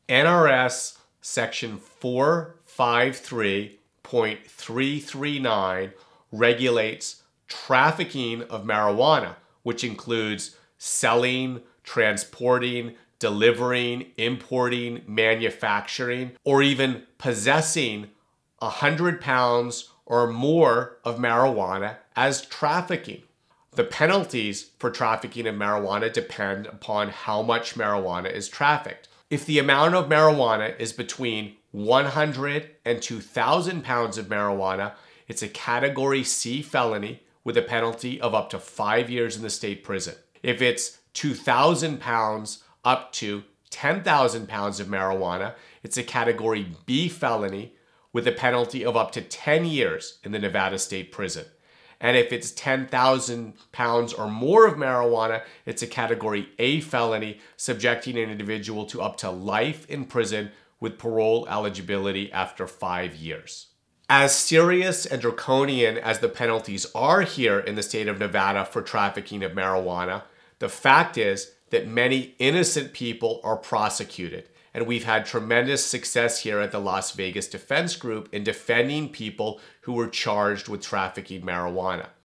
NRS section 453.339 regulates trafficking of marijuana, which includes selling, transporting, delivering, importing, manufacturing, or even possessing 100 pounds or more of marijuana as trafficking. The penalties for trafficking of marijuana depend upon how much marijuana is trafficked. If the amount of marijuana is between 100 and 2,000 pounds of marijuana, it's a Category C felony with a penalty of up to 5 years in the state prison. If it's 2,000 pounds up to 10,000 pounds of marijuana, it's a Category B felony with a penalty of up to 10 years in the Nevada State Prison. And if it's 10,000 pounds or more of marijuana, it's a Category A felony, subjecting an individual to up to life in prison with parole eligibility after 5 years. As serious and draconian as the penalties are here in the state of Nevada for trafficking of marijuana, the fact is that many innocent people are prosecuted. And we've had tremendous success here at the Las Vegas Defense Group in defending people who were charged with trafficking marijuana.